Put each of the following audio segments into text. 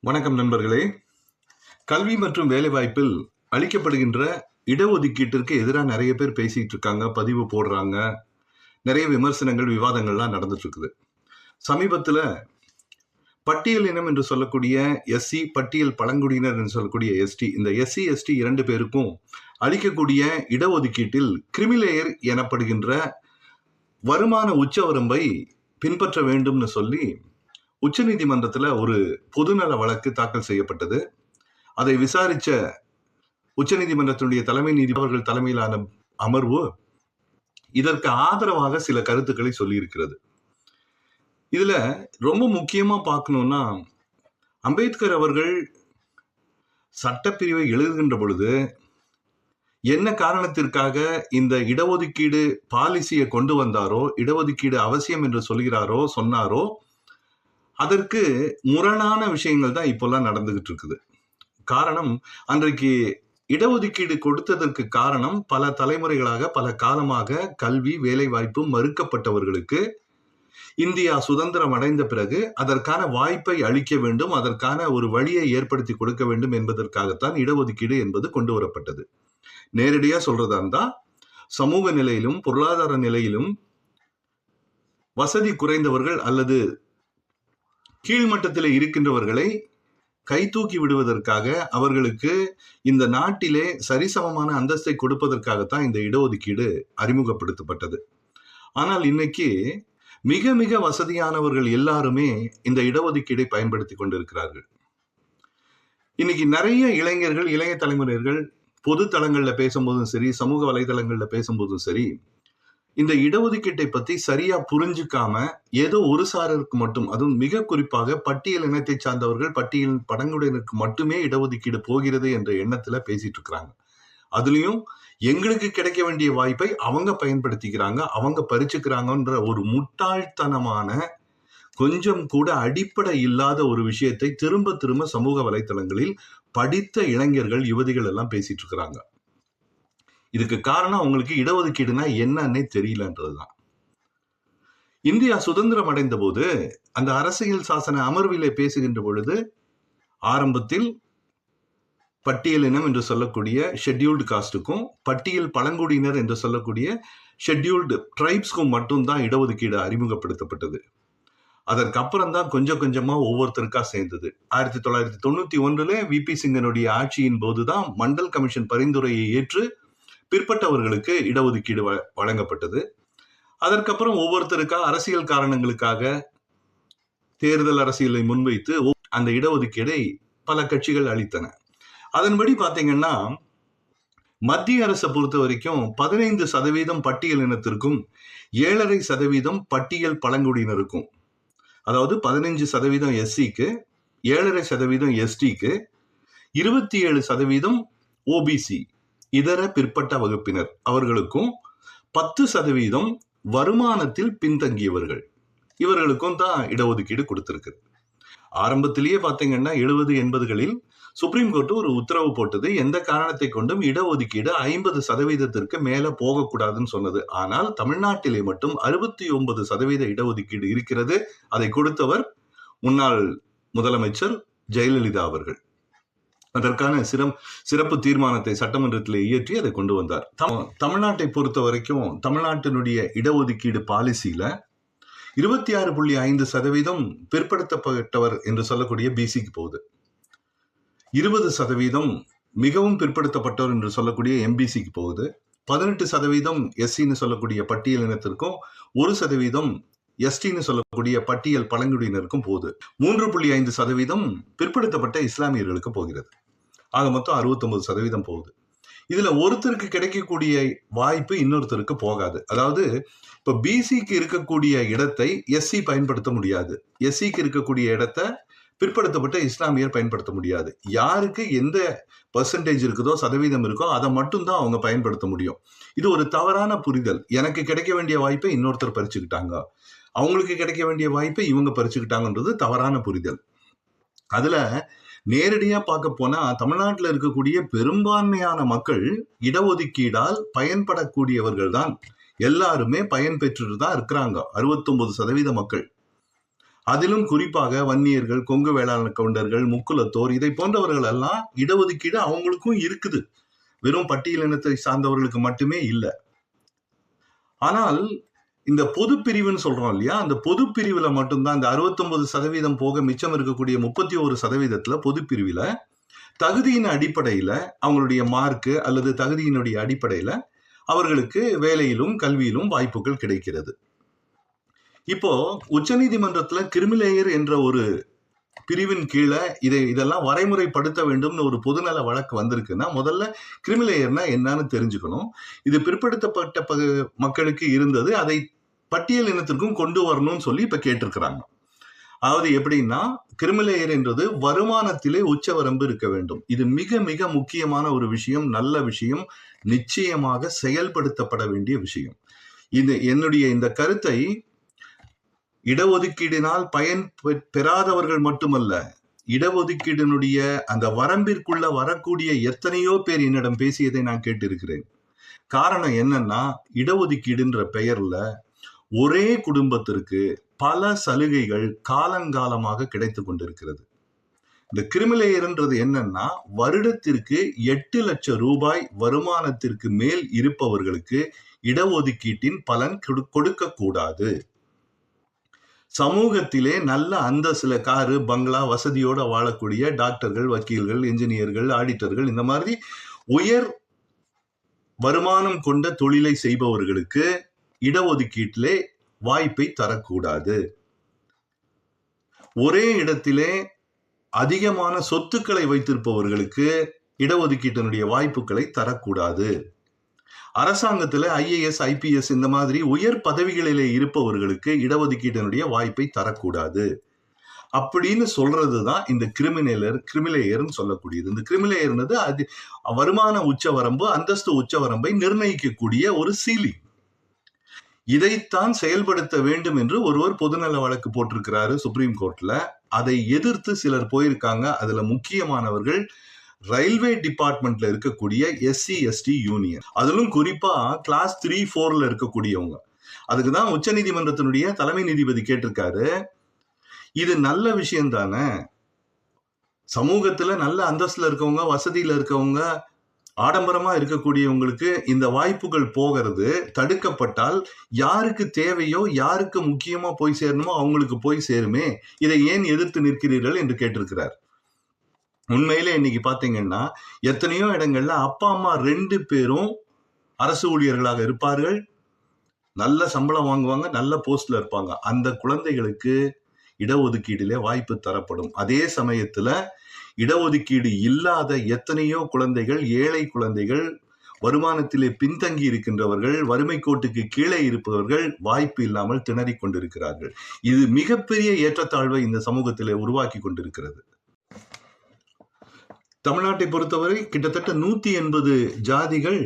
வணக்கம் நண்பர்களே. கல்வி மற்றும் வேலைவாய்ப்பில் அளிக்கப்படுகின்ற இடஒதுக்கீட்டிற்கு எதிராக நிறைய பேர் பேசிட்டு இருக்காங்க, பதிவு போடுறாங்க, நிறைய விமர்சனங்கள், விவாதங்கள்லாம் நடந்துட்டு இருக்குது. சமீபத்தில் பட்டியல் இனம் என்று சொல்லக்கூடிய எஸ்சி, பட்டியல் பழங்குடியினர் என்று சொல்லக்கூடிய எஸ்டி, இந்த எஸ்சி எஸ்டி 2 பேருக்கும் அளிக்கக்கூடிய இடஒதுக்கீட்டில் கிரிமிலேயர் எனப்படுகின்ற வருமான உச்சவரம்பை பின்பற்ற வேண்டும்னு சொல்லி உச்சநீதிமன்றத்தில் ஒரு பொதுநல வழக்கு தாக்கல் செய்யப்பட்டது. அதை விசாரிச்ச உச்சநீதிமன்றத்தினுடைய தலைமை நீதிபதிகள் தலைமையிலான அமர்வு இதற்கு ஆதரவாக சில கருத்துக்களை சொல்லியிருக்கிறது. இதுல ரொம்ப முக்கியமா பார்க்கணும்னா, அம்பேத்கர் அவர்கள் சட்டப்பிரிவை எழுதுகின்ற பொழுது என்ன காரணத்திற்காக இந்த இடஒதுக்கீடு பாலிசியை கொண்டு வந்தாரோ, இடஒதுக்கீடு அவசியம் என்று சொன்னாரோ, அதற்கு முரணான விஷயங்கள் தான் இப்பெல்லாம் நடந்துகிட்டு இருக்குது. காரணம், அன்றைக்கு இடஒதுக்கீடு கொடுத்ததற்கு காரணம் பல தலைமுறைகளாக, பல காலமாக கல்வி வேலை வாய்ப்பு மறுக்கப்பட்டவர்களுக்கு இந்தியா சுதந்திரம் அடைந்த பிறகு அதற்கான வாய்ப்பை அளிக்க வேண்டும், அதற்கான ஒரு வழியை ஏற்படுத்தி கொடுக்க வேண்டும் என்பதற்காகத்தான் இடஒதுக்கீடு என்பது கொண்டு வரப்பட்டது. நேரடியா சொல்றதா இருந்தா, சமூக நிலையிலும் பொருளாதார நிலையிலும் வசதி குறைந்தவர்கள் அல்லது கீழ்மட்டத்தில் இருக்கின்றவர்களை கை தூக்கி விடுவதற்காக, அவர்களுக்கு இந்த நாட்டிலே சரிசமமான அந்தஸ்தை கொடுப்பதற்காகத்தான் இந்த இடஒதுக்கீடு அறிமுகப்படுத்தப்பட்டது. ஆனால் இன்னைக்கு மிக மிக வசதியானவர்கள் எல்லாருமே இந்த இடஒதுக்கீடை பயன்படுத்தி கொண்டிருக்கிறார்கள். இன்னைக்கு நிறைய இளைஞர்கள், இளைய தலைமுறைகள் பொது தளங்கள்ல பேசும்போதும் சரி, சமூக வலைதளங்கள்ல பேசும்போதும் சரி, இந்த இடஒதுக்கீட்டை பத்தி சரியா புரிஞ்சுக்காம ஏதோ ஒரு சாரருக்கு மட்டும், அதுவும் மிக குறிப்பாக பட்டியல் இனத்தை சார்ந்தவர்கள், பட்டியல் பழங்குடியினருக்கு மட்டுமே இடஒதுக்கீடு போகிறது என்ற எண்ணத்துல பேசிட்டு இருக்கிறாங்க. அதுலயும் எங்களுக்கு கிடைக்க வேண்டிய வாய்ப்பை அவங்க பயன்படுத்திக்கிறாங்க, அவங்க பறிச்சுக்கிறாங்கன்ற ஒரு முட்டாள்தனமான, கொஞ்சம் கூட அடிப்படை இல்லாத ஒரு விஷயத்தை திரும்ப திரும்ப சமூக வலைத்தளங்களில் படித்த இளைஞர்கள், யுவதிகள் எல்லாம் பேசிட்டு இருக்கிறாங்க. இதுக்கு காரணம் அவங்களுக்கு இடஒதுக்கீடுனா என்னன்னே தெரியலன்றதுதான். இந்தியா சுதந்திரம் அடைந்த போது அந்த அரசியல் சாசன அமர்விலே பேசுகின்ற பொழுது ஆரம்பத்தில் பட்டியல் இனம் என்று சொல்லக்கூடிய ஷெட்யூல்டு காஸ்டுக்கும், பட்டியல் பழங்குடியினர் என்று சொல்லக்கூடிய ஷெட்யூல்டு ட்ரைப்ஸ்க்கும் மட்டும்தான் இடஒதுக்கீடு அறிமுகப்படுத்தப்பட்டது. அதற்கப்புறம் தான் கொஞ்சம் கொஞ்சமா ஒவ்வொருத்தருக்கா சேர்ந்தது. 1991 விபி சிங்கனுடைய ஆட்சியின் போதுதான் மண்டல் கமிஷன் பரிந்துரையை ஏற்று பிற்பட்டவர்களுக்கு இடஒதுக்கீடு வழங்கப்பட்டது. அதற்கப்புறம் ஒவ்வொருத்தருக்கா அரசியல் காரணங்களுக்காக தேர்தல் அரசியலை முன்வைத்து அந்த இடஒதுக்கீடை பல கட்சிகள் அளித்தன. அதன்படி பாத்தீங்கன்னா, மத்திய அரசை பொறுத்த வரைக்கும் 15% பட்டியல் இனத்திற்கும் 7.5% பட்டியல் பழங்குடியினருக்கும், அதாவது 15% எஸ்சிக்கு, 7.5% எஸ்டிக்கு, 27% ஓபிசி இதர பிற்பட்ட வகுப்பினர் அவர்களுக்கும், 10% வருமானத்தில் பின்தங்கியவர்கள் இவர்களுக்கும் தான் இடஒதுக்கீடு கொடுத்திருக்கு. ஆரம்பத்திலேயே பாத்தீங்கன்னா 70-80களில் சுப்ரீம் கோர்ட் ஒரு உத்தரவு போட்டது, எந்த காரணத்தை கொண்டும் இடஒதுக்கீடு 50% மேல போகக்கூடாதுன்னு சொன்னது. ஆனால் தமிழ்நாட்டிலே மட்டும் 69% இடஒதுக்கீடு இருக்கிறது. அதை கொடுத்தவர் முன்னாள் முதலமைச்சர் ஜெயலலிதா அவர்கள். அதற்கான சிறப்பு தீர்மானத்தை சட்டமன்றத்தில் இயற்றி அதை கொண்டு வந்தார். தமிழ்நாட்டை பொறுத்த வரைக்கும் தமிழ்நாட்டினுடைய இடஒதுக்கீடு பாலிசியில 26.5% பிற்படுத்தப்பட்டவர் என்று சொல்லக்கூடிய பிசிக்கு போகுது, 20% மிகவும் பிற்படுத்தப்பட்டவர் என்று சொல்லக்கூடிய எம்பிசிக்கு போகுது, 18% எஸ்சின்னு சொல்லக்கூடிய பட்டியல் இனத்திற்கும், 1% எஸ்டின்னு சொல்லக்கூடிய பட்டியல் பழங்குடியினருக்கும் போகுது, 3.5% பிற்படுத்தப்பட்ட இஸ்லாமியர்களுக்கு போகிறது. ஆக மொத்தம் 69% போகுது. இதுல ஒருத்தருக்கு கிடைக்கக்கூடிய வாய்ப்பு இன்னொருத்தருக்கு போகாது. அதாவது இப்ப பிசிக்கு இருக்கக்கூடிய இடத்தை எஸ்சி பயன்படுத்த முடியாது, எஸ்சிக்கு இருக்கக்கூடிய இடத்தை பிற்படுத்தப்பட்ட இஸ்லாமியர் பயன்படுத்த முடியாது. யாருக்கு எந்த பெர்சன்டேஜ் இருக்குதோ, சதவீதம் இருக்கோ, அதை மட்டும்தான் அவங்க பயன்படுத்த முடியும். இது ஒரு தவறான புரிதல். எனக்கு கிடைக்க வேண்டிய வாய்ப்பை இன்னொருத்தர் பறிச்சுக்கிட்டாங்க, அவங்களுக்கு கிடைக்க வேண்டிய வாய்ப்பை இவங்க பறிச்சுக்கிட்டாங்கன்றது தவறான புரிதல். அதுல நேரடியா பார்க்க போனா தமிழ்நாட்டில் இருக்கக்கூடிய பெரும்பான்மையான மக்கள் இடஒதுக்கீடால் பயன்படக்கூடியவர்கள் தான், எல்லாருமே பயன் பெற்றுட்டு தான் இருக்கிறாங்க. 69% மக்கள். அதிலும் குறிப்பாக வன்னியர்கள், கொங்கு வேளாண் கவுண்டர்கள், முக்குலத்தோர் இதை போன்றவர்கள் எல்லாம் இடஒதுக்கீடு அவங்களுக்கும் இருக்குது. வெறும் பட்டியலினத்தை சார்ந்தவர்களுக்கு மட்டுமே இல்லை. ஆனால் இந்த பொது பிரிவுன்னு சொல்றோம் இல்லையா, அந்த பொது பிரிவுல மட்டும்தான் இந்த 69% போக மிச்சம் இருக்கக்கூடிய 31% பொது பிரிவுல தகுதியின் அடிப்படையில அவங்களுடைய மார்க்கு அல்லது தகுதியினுடைய அடிப்படையில அவர்களுக்கு வேலையிலும் கல்வியிலும் வாய்ப்புகள் கிடைக்கிறது. இப்போ உச்சநீதிமன்றத்துல கிரிமிலேயர் என்ற ஒரு பிரிவின் கீழே இதெல்லாம் வரைமுறைப்படுத்த வேண்டும்னு ஒரு பொதுநல வழக்கு வந்திருக்குன்னா முதல்ல கிரிமிலேயர்னா என்னன்னு தெரிஞ்சுக்கணும். இது பிற்படுத்தப்பட்ட மக்களுக்கு இருந்தது, அதை பட்டியல் இனத்திற்கும் கொண்டு வரணும்னு சொல்லி இப்ப கேட்டிருக்கிறாங்க. அதாவது எப்படின்னா, கிரிமிலேயர் என்றது வருமானத்திலே உச்சவரம்பு இருக்க வேண்டும். இது மிக மிக முக்கியமான ஒரு விஷயம், நல்ல விஷயம், நிச்சயமாக செயல்படுத்தப்பட வேண்டிய விஷயம். இது என்னுடைய இந்த கருத்தை இடஒதுக்கீடினால் பயன் பெறாதவர்கள் மட்டுமல்ல, இடஒதுக்கீடினுடைய அந்த வரம்பிற்குள்ள வரக்கூடிய எத்தனையோ பேர் என்னிடம் பேசியதை நான் கேட்டிருக்கிறேன். காரணம் என்னன்னா, இடஒதுக்கீடுன்ற பெயர்ல ஒரே குடும்பத்திற்கு பல சலுகைகள் காலங்காலமாக கிடைத்து கொண்டிருக்கிறது. இந்த கிரிமிலேயர்ன்றது என்னன்னா, வருடத்திற்கு 8 லட்சம் ரூபாய் வருமானத்திற்கு மேல் இருப்பவர்களுக்கு இடஒதுக்கீட்டின் பலன் கொடுக்க கூடாது. சமூகத்திலே நல்ல அந்தஸ்துல காரு, பங்களா, வசதியோட வாழக்கூடிய டாக்டர்கள், வக்கீல்கள், என்ஜினியர்கள், ஆடிட்டர்கள், இந்த மாதிரி உயர் வருமானம் கொண்ட தொழிலை செய்பவர்களுக்கு இடஒதுக்கீட்டிலே வாய்ப்பை தரக்கூடாது. ஒரே இடத்திலே அதிகமான சொத்துக்களை வைத்திருப்பவர்களுக்கு இடஒதுக்கீட்டினுடைய வாய்ப்புகளை தரக்கூடாது. அரசாங்கத்துல IAS, IPS இந்த மாதிரி உயர் பதவிகளிலே இருப்பவர்களுக்கு இடஒதுக்கீட்டினுடைய வாய்ப்பை தரக்கூடாது அப்படின்னு சொல்றதுதான் இந்த கிரிமிலேயர்னு சொல்லக்கூடியது. இந்த கிரிமிலேயர்னது அது வருமான உச்சவரம்பு, அந்தஸ்து உச்சவரம்பை நிர்ணயிக்கக்கூடிய ஒரு சீலிங். இதைத்தான் செயல்படுத்த வேண்டும் என்று ஒருவர் பொதுநல வழக்கு போட்டிருக்கிறாரு சுப்ரீம் கோர்ட்ல. அதை எதிர்த்து சிலர் போயிருக்காங்க. அதுல முக்கியமானவர்கள் ரயில்வே டிபார்ட்மெண்ட்ல இருக்கக்கூடிய SC ST யூனியன், அதிலும் குறிப்பா கிளாஸ் 3, 4ல இருக்கக்கூடியவங்க. அதுக்குதான் உச்ச நீதிமன்றத்தினுடைய தலைமை நீதிபதி கேட்டிருக்காரு, இது நல்ல விஷயம் தானே, சமூகத்துல நல்ல அந்தஸ்துல இருக்கவங்க, வசதியில இருக்கவங்க, ஆடம்பரமா இருக்கக்கூடியவங்களுக்கு இந்த வாய்ப்புகள் போகிறது தடுக்கப்பட்டால் யாருக்கு தேவையோ, யாருக்கு முக்கியமா போய் சேரணுமோ அவங்களுக்கு போய் சேருமே, இதை ஏன் எதிர்த்து நிற்கிறீர்கள் என்று கேட்டிருக்கிறார். உண்மையிலே இன்னைக்கு பாத்தீங்கன்னா எத்தனையோ இடங்கள்ல அப்பா அம்மா 2 பேரும் அரசு ஊழியர்களாக இருப்பார்கள், நல்ல சம்பளம் வாங்குவாங்க, நல்ல போஸ்ட்ல இருப்பாங்க. அந்த குழந்தைகளுக்கு இடஒதுக்கீடுல வாய்ப்பு தரப்படும். அதே சமயத்துல இடஒதுக்கீடு இல்லாத எத்தனையோ குழந்தைகள், ஏழை குழந்தைகள், வருமானத்திலே பின்தங்கி இருக்கின்றவர்கள், வறுமை கோட்டுக்கு கீழே இருப்பவர்கள் வாய்ப்பு இல்லாமல் திணறிக் கொண்டிருக்கிறார்கள். இது மிகப்பெரிய ஏற்றத்தாழ்வை இந்த சமூகத்திலே உருவாக்கி கொண்டிருக்கிறது. தமிழ்நாட்டை பொறுத்தவரை கிட்டத்தட்ட 180 ஜாதிகள்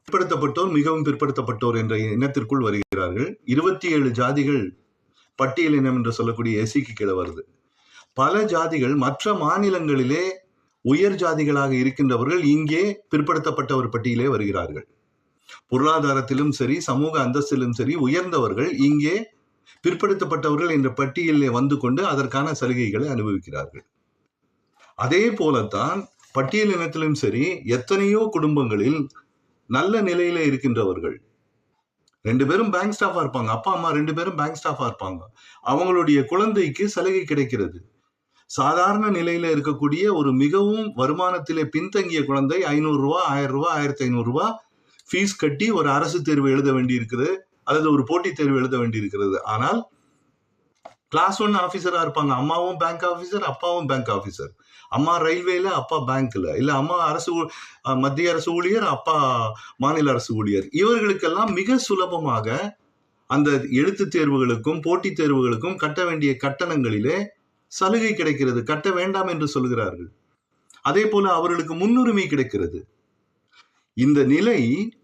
பிற்படுத்தப்பட்டோர், மிகவும் பிற்படுத்தப்பட்டோர் என்ற இனத்திற்குள் வருகிறார்கள். 27 ஜாதிகள் பட்டியல் இனம் என்று சொல்லக்கூடிய SCக்கு கீழே வருது. பல ஜாதிகள் மற்ற மாநிலங்களிலே உயர் ஜாதிகளாக இருக்கின்றவர்கள் இங்கே பிற்படுத்தப்பட்டவர் பட்டியலே வருகிறார்கள். பொருளாதாரத்திலும் சரி, சமூக அந்தஸ்திலும் சரி உயர்ந்தவர்கள் இங்கே பிற்படுத்தப்பட்டவர்கள் என்ற பட்டியலிலே வந்து கொண்டு அதற்கான சலுகைகளை அனுபவிக்கிறார்கள். அதே போலத்தான் பட்டியல் இனத்திலும் சரி எத்தனையோ குடும்பங்களில் நல்ல நிலையில இருக்கின்றவர்கள், 2 பேரும் பேங்க் ஸ்டாஃபா இருப்பாங்க, அப்பா அம்மா 2 பேரும் பேங்க் ஸ்டாஃபா இருப்பாங்க, அவங்களுடைய குழந்தைக்கு சலுகை கிடைக்கிறது. சாதாரண நிலையில இருக்கக்கூடிய ஒரு மிகவும் வருமானத்திலே பின்தங்கிய குழந்தை 500 ரூபாய், 1000 ரூபாய், 1500 ரூபாய் ஃபீஸ் கட்டி ஒரு அரசு தேர்வு எழுத வேண்டி இருக்குது, அல்லது ஒரு போட்டித் தேர்வு எழுத வேண்டி இருக்கிறது. ஆனால் கிளாஸ் 1 ஆபீசரா இருப்பாங்க, அம்மாவும் பேங்க் ஆபீசர், அப்பாவும் பேங்க் ஆபீசர். அம்மா ரயில்வேல, அப்பா பேங்க்ல, இல்ல அம்மா மத்திய அரசு ஊழியர், அப்பா மாநில அரசு ஊழியர். இவர்களுக்கெல்லாம் மிக சுலபமாக அந்த எழுத்து தேர்வுகளுக்கும் போட்டித் தேர்வுகளுக்கும் கட்ட வேண்டிய கட்டணங்களிலே சலுகை கிடைக்கிறது. கட்ட வேண்டாம் என்று சொல்கிறார்கள். அதே போல அவர்களுக்கு முன்னுரிமை கிடைக்கிறது. இந்த நிலை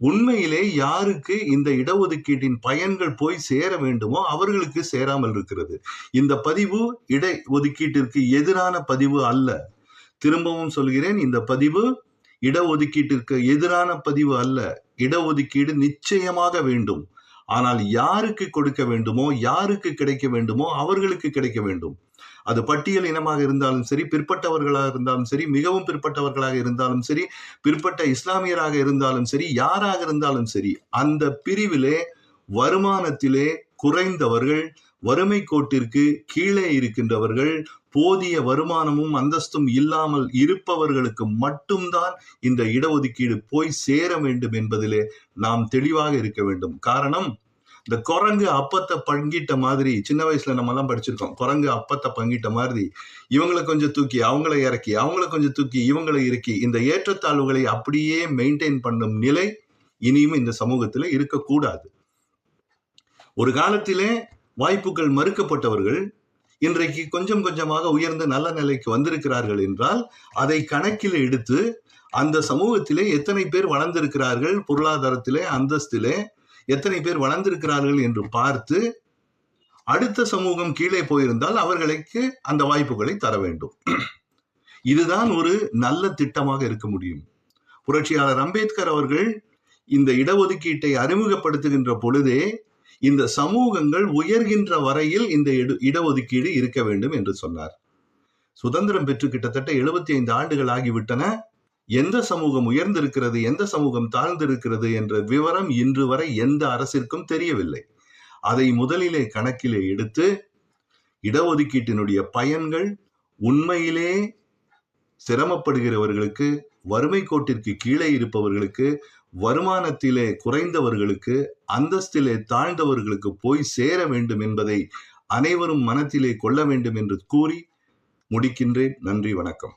உண்மையிலே யாருக்கு இந்த இடஒதுக்கீட்டின் பயன்கள் போய் சேர வேண்டுமோ அவர்களுக்கு சேராமல் இருக்கிறது. இந்த பதிவு இடஒதுக்கீட்டிற்கு எதிரான பதிவு அல்ல. திரும்பவும் சொல்கிறேன், இந்த பதிவு இடஒதுக்கீட்டிற்கு எதிரான பதிவு அல்ல. இடஒதுக்கீடு நிச்சயமாக வேண்டும். ஆனால் யாருக்கு கொடுக்க வேண்டுமோ, யாருக்கு கிடைக்க வேண்டுமோ அவர்களுக்கு கிடைக்க வேண்டும். அது பட்டியல் இனமாக இருந்தாலும் சரி, பிற்பட்டவர்களாக இருந்தாலும் சரி, மிகவும் பிற்பட்டவர்களாக இருந்தாலும் சரி, பிற்பட்ட இஸ்லாமியராக இருந்தாலும் சரி, யாராக இருந்தாலும் சரி, அந்த பிரிவிலே வருமானத்திலே குறைந்தவர்கள், வறுமை கோட்டிற்கு கீழே இருக்கின்றவர்கள், போதிய வருமானமும் அந்தஸ்தும் இல்லாமல் இருப்பவர்களுக்கு மட்டும்தான் இந்த இடஒதுக்கீடு போய் சேர வேண்டும் என்பதிலே நாம் தெளிவாக இருக்க வேண்டும். காரணம், இந்த குரங்கு அப்பத்தை பங்கிட்ட மாதிரி, சின்ன வயசுல நம்ம எல்லாம் படிச்சிருக்கோம், குரங்கு அப்பத்தை பங்கிட்ட மாதிரி இவங்களை கொஞ்சம் தூக்கி அவங்களை இறக்கி, அவங்களை கொஞ்சம் தூக்கி இவங்களை இறக்கி, இந்த ஏற்றத்தாழ்வுகளை அப்படியே மெயின்டைன் பண்ணும் நிலை இனியும் இந்த சமூகத்தில் இருக்கக்கூடாது. ஒரு காலத்திலே வாய்ப்புகள் மறுக்கப்பட்டவர்கள் இன்றைக்கு கொஞ்சம் கொஞ்சமாக உயர்ந்த நல்ல நிலைக்கு வந்திருக்கிறார்கள் என்றால் அதை கணக்கில் எடுத்து அந்த சமூகத்திலே எத்தனை பேர் வளர்ந்திருக்கிறார்கள், பொருளாதாரத்திலே அந்தஸ்திலே எத்தனை பேர் வளர்ந்திருக்கிறார்கள் என்று பார்த்து அடுத்த சமூகம் கீழே போயிருந்தால் அவர்களுக்கு அந்த வாய்ப்புகளை தர வேண்டும். இதுதான் ஒரு நல்ல திட்டமாக இருக்க முடியும். புரட்சியாளர் அம்பேத்கர் அவர்கள் இந்த இடஒதுக்கீட்டை அறிமுகப்படுத்துகின்ற பொழுதே இந்த சமூகங்கள் உயர்கின்ற வரையில் இந்த இடஒதுக்கீடு இருக்க வேண்டும் என்று சொன்னார். சுதந்திரம் பெற்று கிட்டத்தட்ட 75 ஆண்டுகள் ஆகிவிட்டன. எந்த சமூகம் உயர்ந்திருக்கிறது, எந்த சமூகம் தாழ்ந்திருக்கிறது என்ற விவரம் இன்று வரை எந்த அரசிற்கும் தெரியவில்லை. அதை முதலிலே கணக்கிலே எடுத்து இடஒதுக்கீட்டினுடைய பயன்கள் உண்மையிலே சிரமப்படுகிறவர்களுக்கு, வறுமை கோட்டிற்கு கீழே இருப்பவர்களுக்கு, வருமானத்திலே குறைந்தவர்களுக்கு, அந்தஸ்திலே தாழ்ந்தவர்களுக்கு போய் சேர வேண்டும் என்பதை அனைவரும் மனத்திலே கொள்ள வேண்டும் என்று கூறி முடிக்கின்றேன். நன்றி, வணக்கம்.